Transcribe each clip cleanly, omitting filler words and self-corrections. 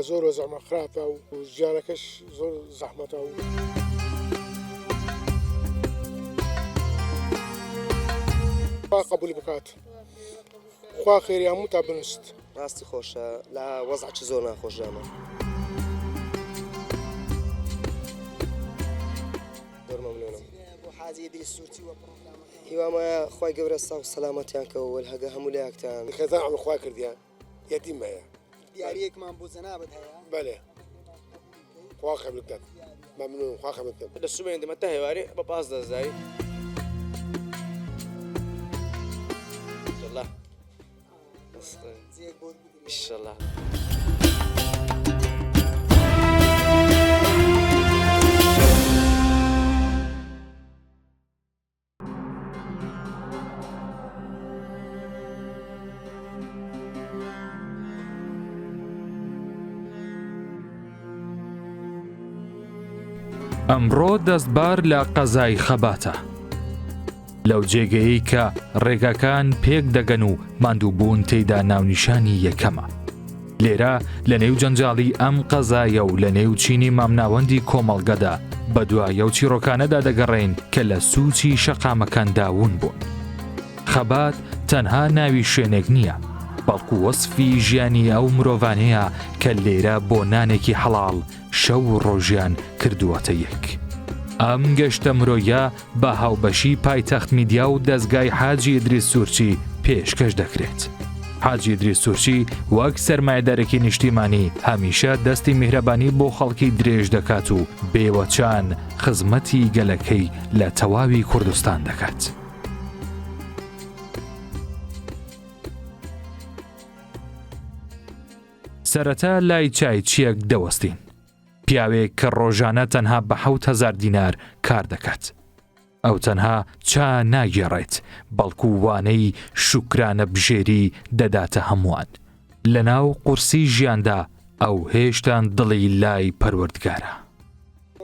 زۆر زەحمە خراپە و ژیانەکەش زۆر زەحمەتە و خوا قبولی بکات، خوا خێری هەموو تا بنووست. ڕاستی خۆشە لە وەزعی زۆر ناخۆش ژامە. زۆر مەمنونم. هیوامە خوای گەورە ساو سەلامەتیان کەوە هەگە هەموو لایەکتان خێزان ئەمە خوا کردیان یەتیم هەیە. دیارەیەکمان بۆ جەنابەت هەیە؟ بەڵێ. خوا خەبرت بدات. مەمنونم، خوا خەبرت بدات. دەسومێن دەمەتە هێواری بە 15,000 الله إن شاء الله. ئەمڕۆ دەستبار لە قەزای خەباتە لەو جێگەیەی کە ڕێگەکان پێک دەگەن و ماندووبوون تێیدا ناونیشانی یەکەمە. لێرە لە نێو جەنجاڵی ئەم قەزایە و لە نێو چینی مامناوەندی کۆمەڵگەدا بە دوایە و چیرۆکانەدا دەگەڕێن کە لە سووچی شەقامەکان داون بوون. خەبات تەنها ناوی شوێنێک نییە، بەڵکو وەسفی ژیانی ئەو مرۆڤانەیە کە لێرە بۆ نانێکی حەڵاڵ شەو و ڕۆژیان کردووەتە یەک. ئەم گەشتە مرۆیە بە هاوبەشی پایتەخت میدیا و دەستگای حاجی ئیدریس سوورچی پێشکەش دەکرێت. حاجی ئیدریس سوورچی وەک سەرمایەدارێکی نیشتیمانی هەمیشە دەستی میهرەبانی بۆ خەڵکی درێژ دەکات و بێوەچان خزمەتی گەلەکەی لە تەواوی کوردستان دەکات. سەرەتا لای چای چیەک دەوەستین. پیاوێک کە ڕۆژانە تەنها بە 7,000 دینار کار دەکات. ئەو تەنها چا ناگێڕێت، بەڵکو وانەی شوکرانە بژێری دەداتە هەمووان. لە ناو قورسی ژیاندا ئەو هێشتان دڵی لای پەروەردگارە.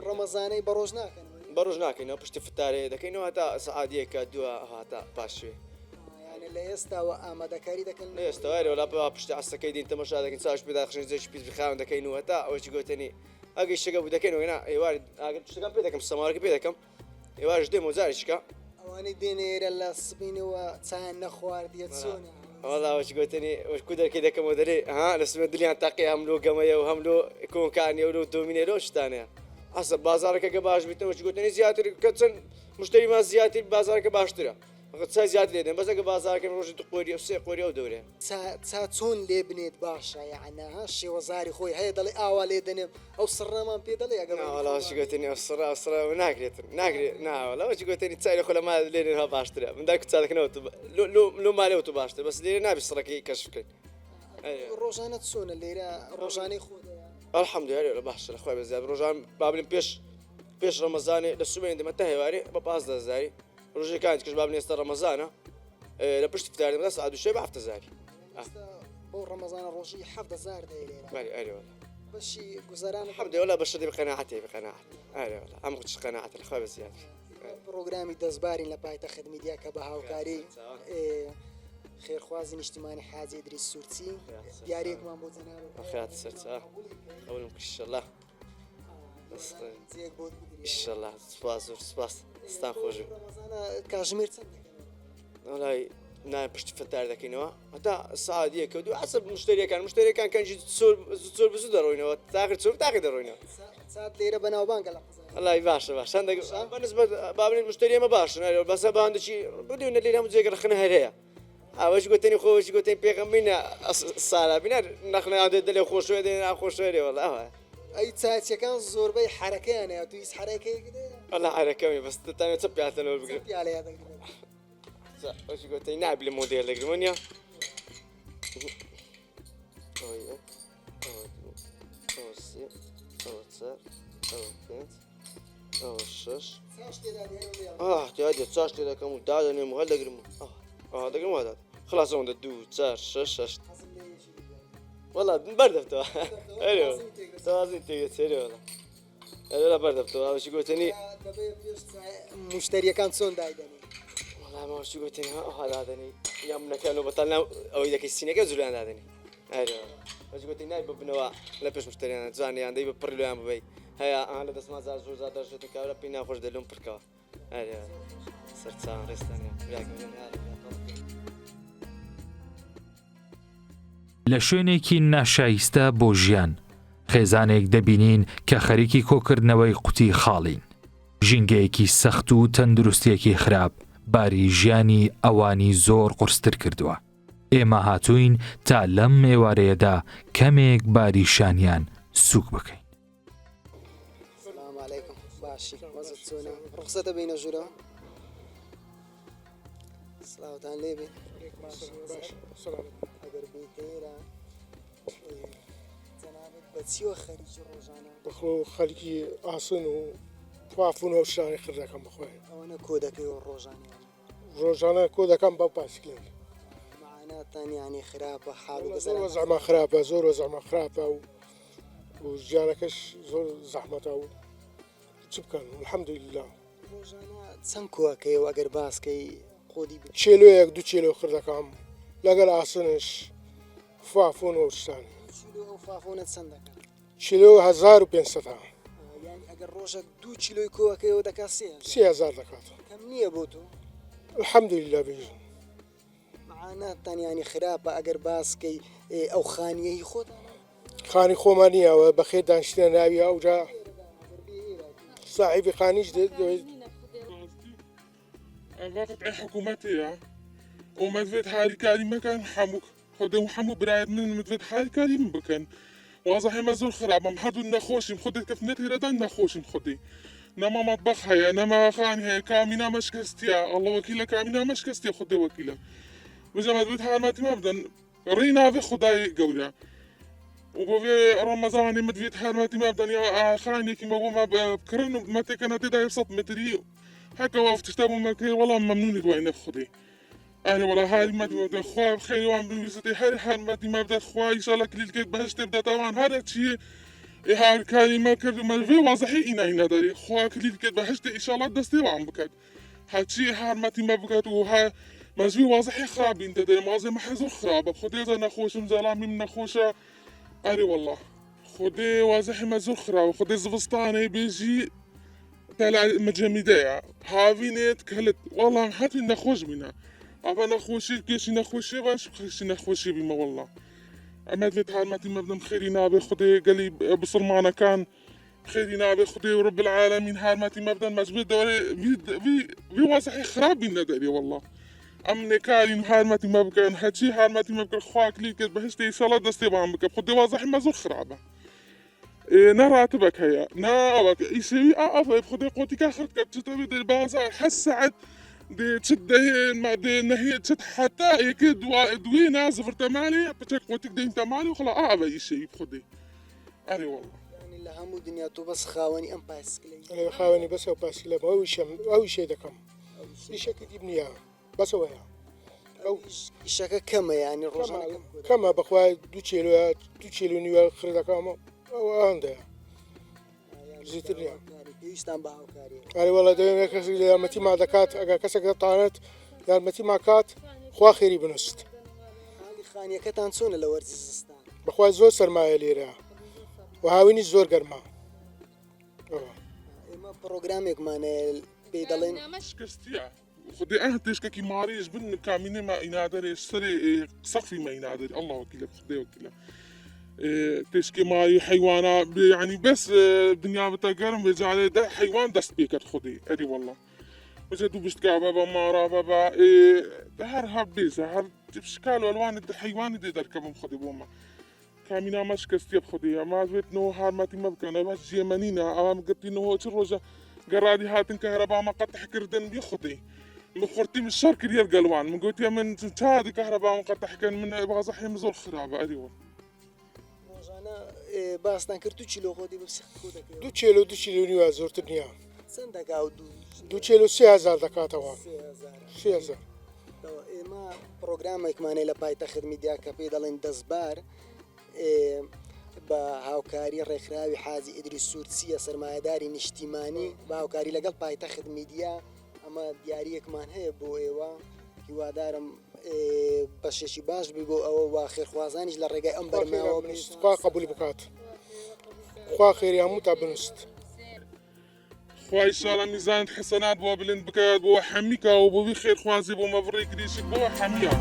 ڕەمەزانەی بەڕۆژ ناکەن. بەڕۆژ ناکەینەوە پشتی فتارێ دەکەینەوە تا سەعاتێکە دووە هاتە پاشوێ. لە ئێستاوە ئامادەکاری دەکەن لە ئێستاوارێ وڵا بە پشتی عسەکەی دین تەماشا دەکەین چاش پێدا خشن زێش پیس بخاون دەکەینەوە تا ئەوەی گوتنی ئەگەی شەکە بوو دەکەینەوە نا ئێواری ئاگەر شتەکان پێ دەکەم سەمارەکە پێ دەکەم ئێوارش دێم و جارێککە ئەوانەی دێنێرە لە سبینەوە چیان نەخواردیە چۆنە وەڵاوەی گوتنی وەشکو دەرکەی دەکەمەوە دەرێ ها لە سبێ دلیان تاقی هەملۆ گەمەیە و هەملۆ کۆنکانی و دۆمینێرۆ شتانەیە ئەسە بازارەکە کە باش بیتەوەش گوتنی زیاتر کە چەند مشتریمان زیاتر بازارەکە باشترە چای زیاد لێدەن بەسەکە بازارەکە ڕۆژی قۆری و سێ قۆری و دەورێ چا چۆن لێ بنێت باشە یعنەها شێوەزاری خۆی هەیە دەڵێ ئاوا لێ دەنێم ئەو سڕەمان پێ دەڵێ ئەگەڵاوەشی گوتنی ئەوسڕ ناکرێتن ناکرێت ناوەڵەوەی گوتنی چای لە خۆلە ما لێنێنها باشترە من داکو چاکەنەوە لۆ مالێەوە تو باشتر بەس لێرە نابی سڕەکەی کەش بکەین ڕۆژانە چۆنە لێرە ڕۆژانەی خۆ ئەلحەمدولیلا لە باشە لە خۆی بەزیاد ڕۆژان بابلین پێش ڕەمەزانێ لە سومێن دەمەتە هێواری بە 15,000 ڕۆژەکانی کەش بابن ئێستا ڕەمەزانە لە پشتی فتاری دەمەدا سەعات دووشەی بە 7,000 بۆ ڕەمەزانە ڕۆژی 7,000 ئەرێوە بەشی گوزاران الحەمدولیلا بەشەدی بقەناعەتی بقەناعەت ئەرێوە ئەم قوتش قەناعەت لە خۆی بەزیاد پرۆگرامی دەستبارین لە پایتەخت میدیا کە بە هاوکاری خێرخوازی نیشتیمانی حاجی ئیدریس سوورچی دیارێکمان بۆ جەنابەت خیات سەرچا ئەوڵم کشله ئیشەڵا سپاس زۆر سپاس ستان خۆش کاژمێر چەند وڵای نایە پشتی فتار دەکەینەوە هەتا سعادیەکە دوو حەسەب مشتریەکان کەنجی زۆر بزوو دەڕۆینەوە تاقر چۆر تاقی دەڕۆینەوە سات لێرە بەناوبانگە لە وڵای باشە باشان بەنسبەت بابنین مشتری ئەمە باشن بەسە باندەچی بدوینە لێرە هەموو جێگە ڕخنە هەرەیە ئەوەش گوتنی خۆشی گوتنی پێغەمبینە سالا بینەر نەخنەیان دەلێ خۆشوێ دێن خۆشوێرێ وەڵا ئەی چاچەکان زۆربەی حرەکەیان هەیە توی حرەکەیەک وەڵا حرەکەمی بەس دەتانێت چ پیاتەوە بگرێت پیالەیە وەشی گوتنی نابی لە مۆدێل دەگرمەنیە چاش تێ دەکەم و دادەنێم و هەل دەگرم دەگرم وادات خلاص ئەوەندە 2 4 6 6 وەڵا بەردەفتەوە تازین تێگەت سێرێوەڵا ئەرێ بەردەفتەوە ئەوشی گوتنی مشتریەکان چۆن دایدەنی وەڵا ماوەشی گوتنی هەڵادەنی یا منەکەن و بەتەڵ ئەوەی دەکەی سینەکە زولیان دادەنی ئەرێ باش قلت ناي ببنوا لا باش مشتريان زاني عندي ببر له عم بي هيا انا دس ما زال زوزا درجتك ولا بينا خوش دلهم بركا هيا صرت سان ريستانيا ياك من لە شوێنێکی ناشایستە بۆ ژیان خێزانێک دەبینین کە خەریکی کۆکردنەوەی قوتی خاڵین ژینگەیەکی سەخت و تەندروستیەکی خراپ باری ژیانی ئەوانی زۆر قورستر کردووە ئێمە هاتووین تا لەم ئێوارەیەدا کەمێک باری شانیان سووک بکەین السلام عليكم باشي وزت سونا رخصة بين جرا صلاة عن ليبي اگر بيتيرا تنابت بتسيو خارج الروجانا بخو خەریکی ئاسن و توافون و شانی خردەکەم بخۆین وانا كودك والروجانا ڕۆژانە کۆ دەکەم بە پاسکلێن معناتها يعني خرابة حال زۆر وەزعمە خراپە زۆر وەزعمە خراپە و ژیانەکەش زۆر زەحمەتە و چ بکەن الحەمدولله روجانا تسنكوكي واگر باسكي قودي بك چێلۆیەک دوو چێلۆ خردەکەم لەگەڵ ئاسنش فافون و شتانی شيلو او فافونة صندوق چێلۆ 1500 يعني اگر روجك 2 كيلو كوكي ودكا 3000 دەکات كم نية بوتو الحەمدولله بێژن معناتها يعني خرابة اگر باسكي او خانية خود خانی خۆمان نییەوە بەخێر دانیشتە ناوی ئەوجا صاحبی خانیش وقت حكومتي ومدفت حالي كاري مكان حموك خدي وحمو برايد من مدفت حالي كاري بكن واضح مزور خراب محدود نخوشم خدي كفنتي ردان نخوشم خدي نما مطبخ هيا نما خان هيا كامينا مشكستيا الله وكيله كامينا مشكستيا خدي وكيله وجا مدفت حال ماتي مبدا رينا في خداي قولها وبوفي رمضان مدفت حال ماتي مبدا يا خاني كيما ما بكرن ما كانت تداير صوت متري هكا وقفت تشتابوا مكي والله ممنون دوين خدي أنا والله هاي ما تبغى خوا بخير وعم بيستي هاي حال ما تبغى بدأ خوا إن شاء الله كل الكيت بهش تبدأ طبعا هذا الشيء هاي كلمة كذا ما في واضحي هنا داري خوا كل الكيت بهش إن شاء الله دستي وعم بكت هاد شيء هاي ما تبغى بكت وها ما في واضحي خراب أنت داري ما زي ما حزور خراب خدي إذا نخوش مزلامي من نخوشة أري والله خدي واضحي ما زور خراب خدي زبسطاني بيجي طلع مجمدية هاوي نيت كلت والله حتى نخوش منها أبا نخوشي كيش نخوشي باش خيش نخوشي بما والله أما دلت حال ماتي مبدأ خيري نابي خدي قالي بصر معنا كان خيري نابي خدي ورب العالمين حال ماتي مبدأ مجبود دوري في واسحي خراب بينا داري والله أمني كارين حال ماتي مبكن هاتشي حال ماتي مبكن خواك لي كت بهشتي إن شاء الله دستي بعم بك خدي واسحي مزور خرابة نراتبك هيا نابك يسوي أفا بخدي قوتي كاخرت كتشتبي دي بازار حسعت دي تشد ما دي نهي تشد حتى يكيد دوينا زفرت مالي بتك قوتك دي انت مالي وخلا أعبا يشي بخدي أري والله يعني اللي همو دنيا تو بس خاوني ام باسكلي أنا خاوني بس أو باسكلي أو شيء دكم إيش كتير بنيا بس هو أو الشكا كما يعني الرجال كما بخوا دو تشيلو نيو خردا كما أو عنده زيتني يشتان باو كاري أنا والله دايما كسر متي مع دكات أجا كسر طعنت يعني متي مع كات خوا خيري بنست هذه خانية كتانسون لورزستان بخوا زور سرمایه ليرة وهاويني زور قرما ما برنامج مان بيدلين شكستيا خدي أهتش كي ماريش بن كاميني ما ينادر سري سقفي ما ينادر الله وكيله خدي وكيله تشكي ماي حيوانات يعني بس الدنيا بتقرم بيجعل ده حيوان دست بيكت خدي أدي والله وجدوا بيشتكى بابا مارا بابا هر هبيز هر بشكال والوان الحيوان دي دركبهم خدي بوما كامينا مش كستيب خدي ما بيت نو هر ما تيم بكنا بس جيمانينا أم قلت إنه هو تروجا قرادي هاتن كهرباء ما قد حكردن بيخدي مخورتي من الشرق ديال قلوان من قلت يا من تادي كهرباء ما قد حكن من بغزحي مزول خرابة أدي والله أنا باستان كرتو تشيلو خدي بس خودك دو چيلو نيو زورت الدنيا صندوق أو دو چيلو 3000 دكات هوا 3000 ما برنامج ماني لباي تاخذ ميديا كبيدلين دزبار با هاوكاري رخراوي حازي ادري سورسيه سرمایه‌داری نیشتیمانی با هاوكاري لەگەڵ پایتەخت میدیا ئەمە دیاریەکمان هەیە بۆ ئێوە هیوادارم بەشێکی باش بی بۆ ئەوە وا خێرخوازانیش لە ڕێگای ئەم بەرنامەوە خوا قبولی بکات خوا خێری هەموو تا بنووست خوا ئیشاڵە میزانت حەسەنات بۆ بلند بکات بۆ هەمیکا و بۆ وی خێرخوازی بۆ مەڤڕی کریشت بۆ هەمیە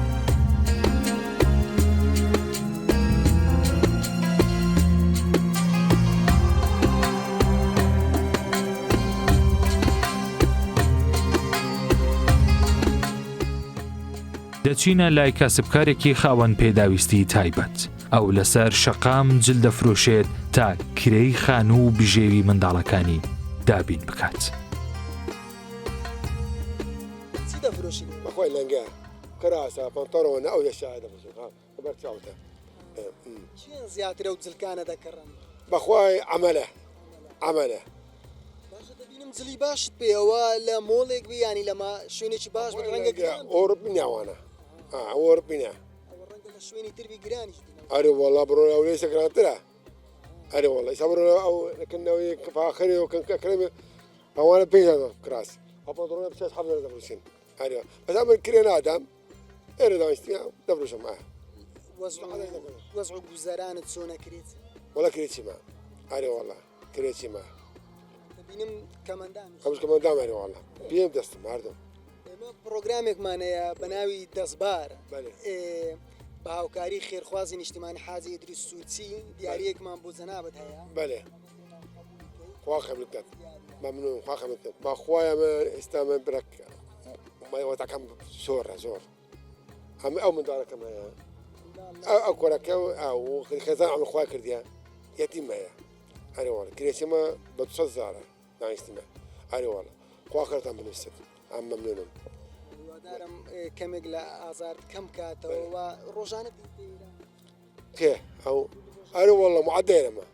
دەچینە لای کەسبکارێکی خاوەن پێداویستی تایبەت ئەو لەسەر شەقام جل دەفرۆشێت تا کرێی خان و بژێوی منداڵەکانی دابین بکات. چی دەفرۆشی بەخوای لەنگە کراسە پەنتەڕۆنە ئەو یەشای دەفرۆشێت بەرچاوتە چیان زیاترە و جلکانە دەکەڕن بەخوای عەمەلە باشە دەبینم جلی باشت پێەوە لە مۆڵێک بی ینی لەما شوێنێکی باش بە ڕەنگە گران ئۆڕ بیناوانە ئۆڕ بینە ڕەنگە لە شوێنی تربی گرانی ئەرێ وەڵا بڕۆنە ئەو لێسە گرانترە ئەرێ وەڵا ئیسا بڕۆنە ئەو لەکردنەوەی فاخری و کەکرێمە ئەوانە پێیانە کراس ئەپەنتەڕۆنە بچێت حەبلە دەفرۆشین ئەرێ بەس من کرێ نادام ئێرە دانیشتی دەفرۆشم وەزع و گوزەرانت چۆنەکرێت وەڵا کرێچیمە ئەرێ وەڵا کرێچیمە دەبینم کەمەندان ئەوش کەمەندام ئەرێ وەڵا پێم دەستم هەردوو ئێمە پرۆگرامێکمانەیە بە ناوی دەستبار بەێ بە هاوکاری خێرخوازی نیشتیمانی حاجی ئیدریس سوچی دیارەیەکمان بۆ جەنابەت هەیە بەێ خوا خەبرکات مەمنون خوا خەبرکات بەخوایە من ئێستا من برەک مایوەتەکەم زۆرە زۆر ئەمە ئەو منداڵەکەم هەیە ئەو کۆرەکە ئەو خێزان ئەم خوا کردیە یەتیم هەیە ئەرێ وەڵا کرێچمە بە 200 زارە دانیشتمە ئەرێ وەڵا خوا خەرتان بنووسێت ئەم مەمنونم هیوادارم کەمێک لە ئازارت کەم کاتەوە ڕۆژانە کێ ئەو ئەرێ وەڵا معدێرەمە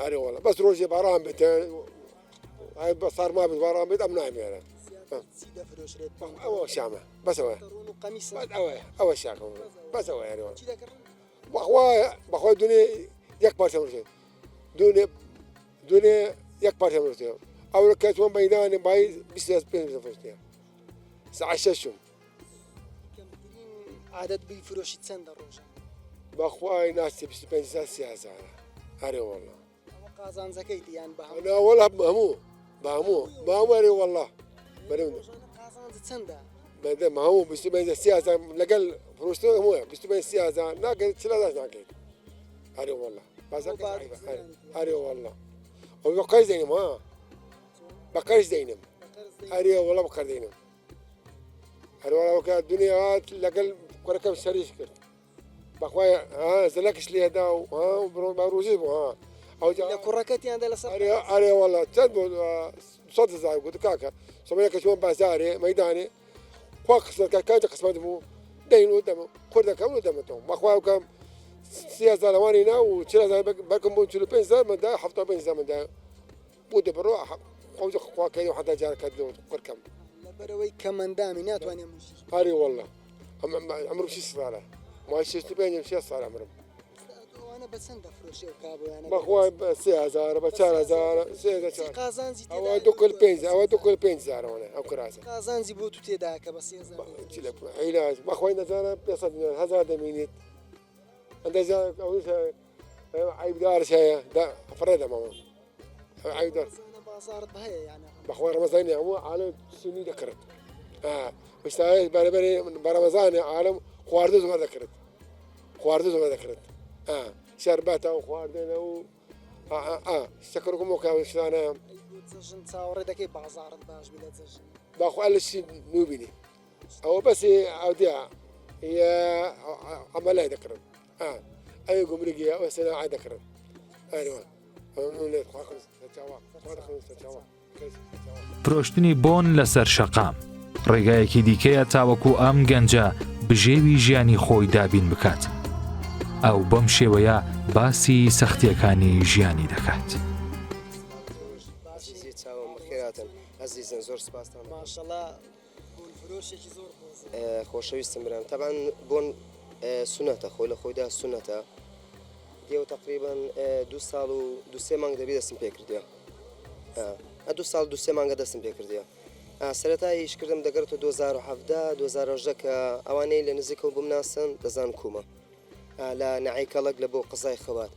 ئەرێ وەڵا بەس ڕۆژێ باڕان بێت بە سارما بێت باڕان بێت ئەم نامێرە چی دەفرۆشرێت ئەوە شامە بەسەوە ڕۆن و قەمیس ئەوە شاکە بەسەوە ئەرێ وەڵا چی دەکڕن بەخوای دونێ یەک پارچە مرسێ دونێ یەک پارچە مرسێ ئەو کەچوە مەیدانێ بای 25 دەفرۆشتێ ساعت 6 عادەت بیفرۆشی چەندە ڕۆژە بەخوای ناچێ 25 30,000 هەرێ وەڵا ئەوە قازانجەکەیت یان بە ناوەڵا هەموو ئەرێ وەڵا بەرەوە قازانج چەندە بەدە هەموو 25 30,000 لەگەل فرۆشتن هەمووە 25 30,000 ناکەیت 40,000 ناکەیت هەرێ وەڵا هەرێ وەڵا ئەو بەقەرز دەینم ها بەقەرز دەینم هەرێ وەڵا بەقەر دەینم هەروەڵاوەکە دنیاات لەگەل کوڕەکەم سەریش کرد بەخوای زەلەکش لێدا و ڕۆژی بوو لە کوڕەکەتیاندا لەسەر ئەرێ وەڵا چەند بۆ 100,000 گوت کاکە سەمەیەکە چۆن بازارێ مەدانێ خوا قسمەتکە کاجە قسمەت بوو دەین و دەمە کوردەکەم و دەمەتەوە بەخوا بکەم 30,000 لەوانی نا و 40,000 بەکەم بوو 45,000 مندا 75,000 مندا بۆ دەبڕۆ خۆ خواکەی و حتا جارەکە قڕکەم لەبەرەوەی کەمەندامی ناتوانێ هەرێ وەڵا ئەمڕۆ 6 ساڵە مای 6 ساڵ ئەمرم ئەوانە بە چەند دەفرۆشی ئەو کابوویانە بەخوای بە 3,000 بە 4,000 قازانجی ئەوە 2,500 ئەو کراسە قازانجی بۆ تو تێدا کە بە 3,000 عیلاج بەخوای نەزانە 500,000 دەمێنێت ئەندازە عیبدارش هەیە فڕێ دەمەوە عیبدار بازارت هەیە یانە بەخوای ڕەمەزانی هەموو عالم سنی دەکرد بەشتاوی بەرەبەری بەرەمەزانی عالم خواردە زۆر دەکرد شەربەتە و خواردنە و شەکرکم و کاوشانە جژن چاوەڕێ دەکەی بازارت باش بێ لە جژن باخوا لە چی نوبینی ئەوە بەسی ئەودیا عملای دەکرن ئەوی گومرگی ئەوە سەناعی دەکرن فرۆشتنی بۆن لەسەر شەقام ڕێگایەکی دیکەیە تاوەکو ئەم گەنجە بژێوی ژیانی خۆی دابین بکات ئەو بەم شێوەیە باسی سەختیەکانی ژیانی دەکات. خێراتن ئەزیزن زۆر سپاسان ماشەڵا فرۆشێکی زۆر خۆشەویستم برام تەبان بۆن سونەتە خۆی لە خۆیدا سونەتە دێو تقریبان 2 ساڵ و 2 مانگ دەبی دەستم پێ کردیا 2 ساڵ 2 مانگە دەستم پێ کردیا سەرەتای ئیشکردم دەگەڕێتەوە 2017 2010 کە ئەوانەی لە نزیکەوە بمناسن دەزان کومە لە نعیکەڵک لە بۆ قزای خەبات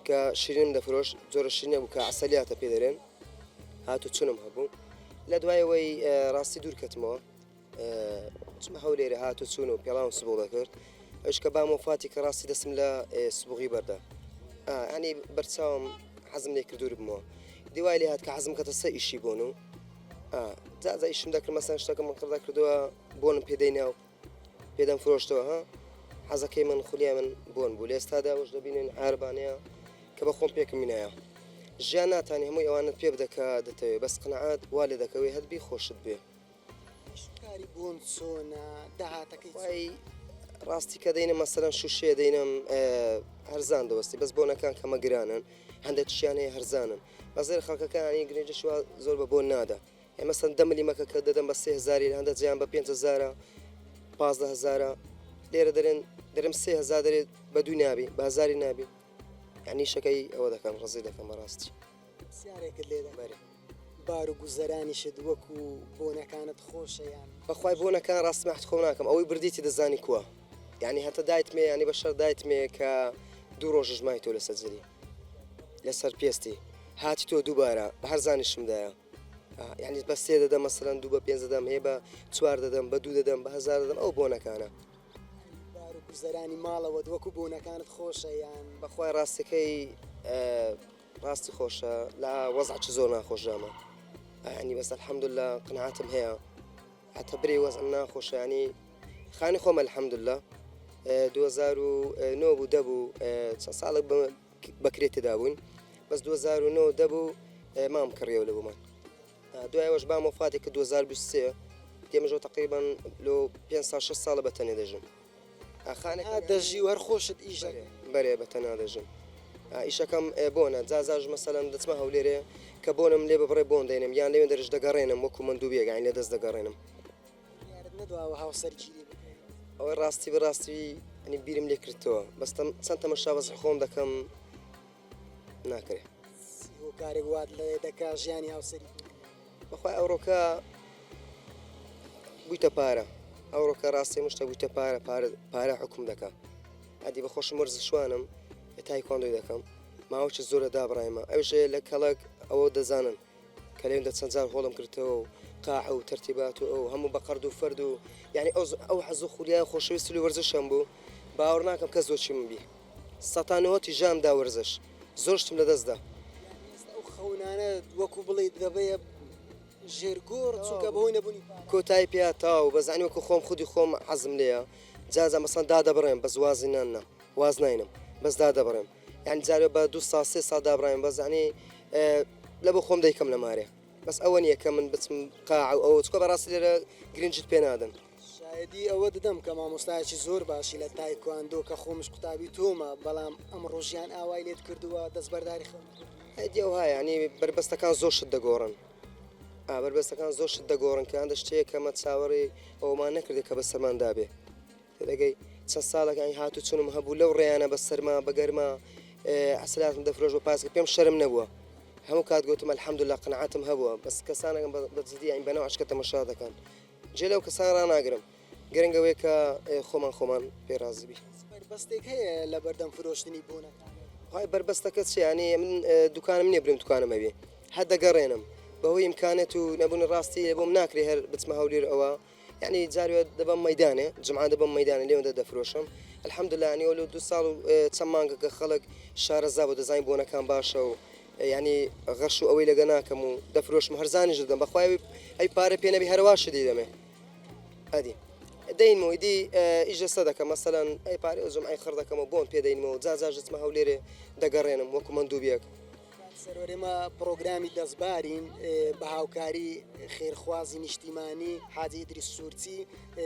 کە شیرین دەفرۆش جۆرە شیرینە بوو کە عسەلیاتە پێ دەرێن هاتو چونم هەبوو لە دوایەوەی ڕاستی دوور کەتمەوە چمە هەولێرە هاتو چوون و پێڵاوم سبوو دەکرد ئەوش کە بامۆفاتی کە ڕاستی دەستم لە سبوغی بەردا ئەنی بەرچاوم حەزم لێ کردور بمەوە دیوای لێ هات کە حەزم کەتە سە ئیشی بوون و جا ئیشم دەکرد مەسەن شتەکە من قڕدا کردووە بۆنم پێدەینە و پێدەم فرۆشتەوە ها حەزەکەی من خولیای من بۆن بوو لە ئێستادا وەش دەبینن ئاربانەیە کە بە خۆم پێکم مینایە ژیان ناتانی هەمووی ئەوانت پێ بدەکە دەتەوێت بەس قنەعات وا لێ دەکەوێت هەدبی خۆشت بێ کاری بۆن چۆنە داهاتەکەی وای ڕاستی کە دەینە مەسەرەن شوشێ دەینم هەرزان دەوەستی بەس بۆنەکان کەمە گرانن هەندێک شیان هەیە هەرزانن بەزێر خەڵکەکانی گرنجە شووا زۆر بە بۆن نادا ئێمەسەن دەمەلی مەکە کە دەدەم بە 3000 هەندە جیان بە 5000 15000 لێرە دەرم 3000 دەرێت بە دوو نابی بە هزاری نابی یعنی شەکەی ئەوە دەکەم ڕزی دەکەم بەڕاستی سیارێکت لێدا بار و گوزەرانیشت وەکو بۆنەکانت خۆشەیان بەخوای بۆنەکان ڕاست مەحت خۆ ناکەم ئەوەی بردیتی دەزانی کووە یعنی هەتە دایتمێ ینی بە شەر دایتمێ کە دوو ڕۆژ ژمای تۆ لەسەر زەری لەسەر پێستی هاتی تۆ دووبارە بە هەرزانیشمدایە یعنی بە سێ دەدەم مەسەرەن دوو بە 5 دەدەم هەیە بە 4 دەدەم بە 2 دەدەم بە 1000 دەدەم ئەو بۆنەکانە بار و گوزەرانی ماڵەوە وەکو بۆنەکانت خۆشەیان بەخوای ڕاستەکەی ڕاستی خۆشە لە وەزعچ زۆر ناخۆشامە ینی بەس الحەمدولله قناعاتم هەیە حتى بري وەزعم ناخۆشە ینی خانی خۆمە الحەمدولله 2009 بوو دەبوو چەند ساڵێک بەکرێ تێدا بووین بەس 2009 دەبوو مام کڕیەوە لە بوومان دوایەوەش بام وفاتی کە 2023 دێمەژەوە تقریبان لۆ 5-6 ساڵە بەتەنێ دەژم خانەکە دەژی و هەر خۆشت ئیش بەرێ بەتەنا دەژم ئیشەکەم بۆنە جازاژ مەسەلەن دەچمە هەولێرێ کە بۆنم لێ ببڕێ بۆن دێنم یان لێوێن دەرش دەگەڕێنم وەکو من دوو بێگاین لێ دەست دەگەڕێنم نەدواوە هاوسەرگیری ئەوەی ڕاستی بەڕاستی ئەنی بیرم لێ کردەوە بەستم چەند تەمەشا بەس خۆم دەکەم ناکرێ کارێک وات لێ دەکا ژیانی هاوسەری بەخوای ئەوڕۆکە بوویتە پارە ئەوڕۆکە ڕاستی مشتە بوویتە پارە حکوم دەکا ئەدی بە خۆشم وەرزشوانم تایکواندۆی دەکەم ماوەچ زۆرە دابڕایمە ئەوژێ لە کەڵک ئەوە دەزانن کە لێن دە چەند جار هۆڵم کردەوە و قاع و تەرتیبات و ئەو هەموو بە قەرد و فەرد و یعنی ئەو حەز و خولیای خۆشەویستی وەرزشم بوو باوەڕ ناکەم کەس زۆرچی من بی سەتانەوەتی ژامدا وەرزش زۆر شتم لە دەستدا ئەو خەونانە وەکو بڵێ دەبەیە ژێرگۆڕ چونکە بەهۆی نەبوونی کۆتایی پێ تاو بەزانی وەکو خۆم خودی خۆم حەزم لێیە جازە مەسەن دادەبڕێم بەس وازی ناننا واز ناینم بەس دادەبڕێم یعنی جارێ بە 2 ساڵ 3 ساڵ دابڕایم بەزانی لە بۆ خۆم دەیکەم لە مارێ بەس ئەوە نییە کە من بچم قاع ئەوە چکۆ بەڕاستی لێرە گرنجت پێ نادەن شایدی ئەوە دەدەم کە مامۆستایکی زۆر باشی لە تایکواندۆ کە خۆمش قوتابی تۆمە بەڵام ئەم ڕۆژیان ئاوای لێت کردووە دەستبەرداری خەڵ هەدی ئەو هەیە ینی بربەستەکان زۆر شت دەگۆڕن بربەستەکان زۆر شت دەگۆڕن کە هەندە شتەیە کە مە چاوەڕێ ئەومان نەکردێت کە بە سەرماندا بێ دەگەی چەند ساڵەکانی هاتو چونم هەبوو لەو ڕێیانە بە سەرما بەگەرما عسلاتم دەفرۆش بە پاسکە پێم شەرم نەبووە هەموو کات گوتم الحەمدولله قناعەتم هەبووە بەس کەسانەکەم بەجددی ئەین بەناو عشکە تەماشا دەکەن جێ لەو کەسان ڕناگرم گرنگەوەی کە خۆمان پێرازبی بربەستێک هەیە لە بەردەم فرۆشتنی بۆنەکان های بربەستەکە چیانی من دوکانم نییە برم دوکانم هەبێ هەر دەگەڕێنم بەهۆی امکانێت و نەبوون ڕاستی بۆم ناکرێ هەر بچمە هەولێر ئەوە یعنی جاروێت دەبم مەدانێ جمعە دەبم مەدانە لێوەندە دەفرۆشم الحەمدلله ینی لە 2 ساڵ و چەند مانگە کە خەڵک شارەزا بۆ دەزانین بۆنەکان باشە و ینی غەش و ئەوەی لەگە ناکەم و دەفرۆشم هەرزانیش دەدەم بەخوای ئەی پارە پێ نەبی هەرواشە دی دەمێ ئەدی دەینەوە ئیدی ئیژەسە دەکەم مەسەلەن ئەی پارێ ئۆزم ئەی خڕ دەکەمەوە بۆن پێدەینەوە جاجاژتمە هەولێرێ دەگەڕێنم وەکو من دووبیەک سەرۆرێمە پرۆگرامی دەستبارین بە هاوکاری خێرخوازی نیشتیمانی حاجی ئیدریس سوورچی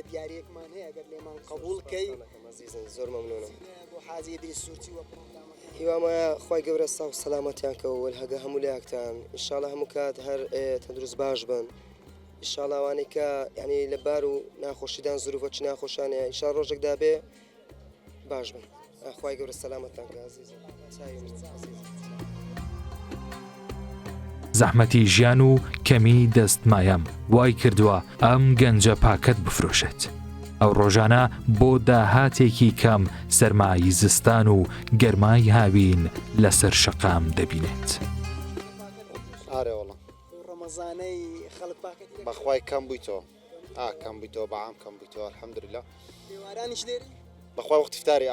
دیارەکمان هەیە ئەگەر لێمان قبولکەی زۆر مەمنونم بۆ حاجی ئیدریس سوورچی وە هیوامە خی گەورە ساو سەلامەتیان کەەوە هەگە هەموو لایەکتان ئینشاڵە هەموو کات هەر تەندروست باش بن ئینشاڵاوانەی کە ینی لەبار و ناخۆشیدان زروفە چ ناخۆشانەیە ئینشاڵ ڕۆژێکدا بێ باش بن خی گەورە سەلامەتان کە عزیز زەحمەتی ژیان و کەمی دەستمایەم وای کردووە ئەم گەنجە پاکەت بفرۆشێت. ئەو ڕۆژانە بۆ داهاتێکی کەم سەرمایی زستان و گەرمای هاوین لەسەر شەقام دەبینێت. ئارێ وەڵام ڕەمەزانەی خەڵک پاکەتی بەخوای کەم بوویتەوە کەم بوویتەوە بەعام کەم بوویتەوە الحەمدوللا دێوارانیش لێری بەخوای وەختی فتاری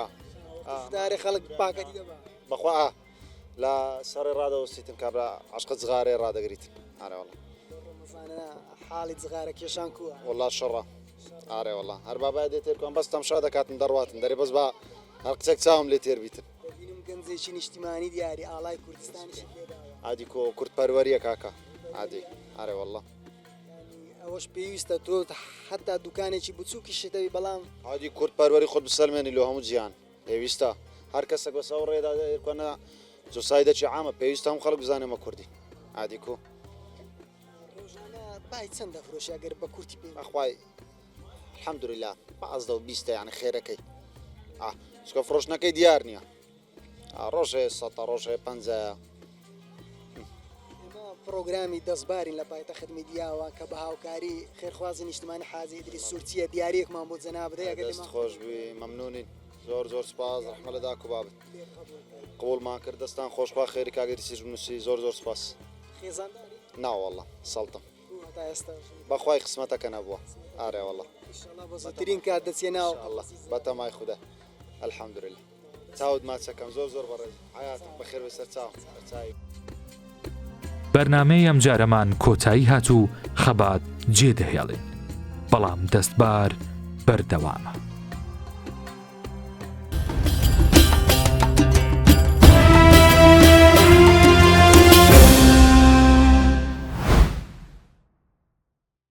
دارێ خەڵک پاکەتی دەبا بەخوا لە سەڕێ ڕادەوەستیتن کابرا عشقت زغارێ ڕادەگریت ئارێ وەڵام ڕەمەزانە حاڵی جغارە کێشان کووە وەڵا شەڕە ئارێ وەڵام هەر بابای دێتێر کۆم بەس تەمشا دەکاتن دەڕواتن دەرێ بەس بە هەر قسێک چاوم لێ تێر بیتن بینم گەنجێکی نیشتیمانی دیاری ئاڵای کوردستانیشی لێداوە عادی کۆ کورد پەروەریە کاکە عادی ئارێ وەڵام ئەوەش پێویستە تۆ حتا دوکانێکی بچووکی شتەوی بەڵام عادی کورد پەروەری خۆت بسەلمێنی لۆ هەموو جیان پێویستە هەر کەسێک بەسە و ڕێدا دەکەنە سۆسایدەکی عامە پێویستە هەم خەڵک بزانێمە کوردی عادی کۆ ڕۆژانە بای چەند دەفرۆشی ئەگەر بە کورتی پێ ئەخوای الحەمدوللا بەعەزدە و بیستە یعنی خێرەکەی چکە فرۆشنەکەی دیار نییە ڕۆژێ سەتە ڕۆژێ پەنجەیە پرۆگرامی دەستبارین لە پایتەخت میدیاوە کە بە هاوکاری خێرخوازی نیشتمانی حاجی ئیدریس سورچیە دیارەکمان بۆ جەناب بدەیە ئەگەر دەست خۆش بووی مەمنونین زۆر زۆر سپاس ڕەحمە لە داک و بابت قبولمان کرد دەستان خۆشخوا خێری کاگەریسیش بنووسی زۆر زۆر سپاس خێزانداری ناوەڵە سەڵتم هەتا ئێستا بەخوای قسمەتەکە نەبووە ئارێ وەڵە ئینشاڵڵا بە زۆرترین کات دەچێناوە الله بەتەمای خودە الحەمدوللا چاوت ماچەکەم زۆر زۆر بەڕێز حیاتم بەخێر بەسەر چاوی بەرنامەی ئەم جارەمان کۆتایی هاتوو خەبات جێدەهێڵین بەڵام دەستبار بەردەوامە.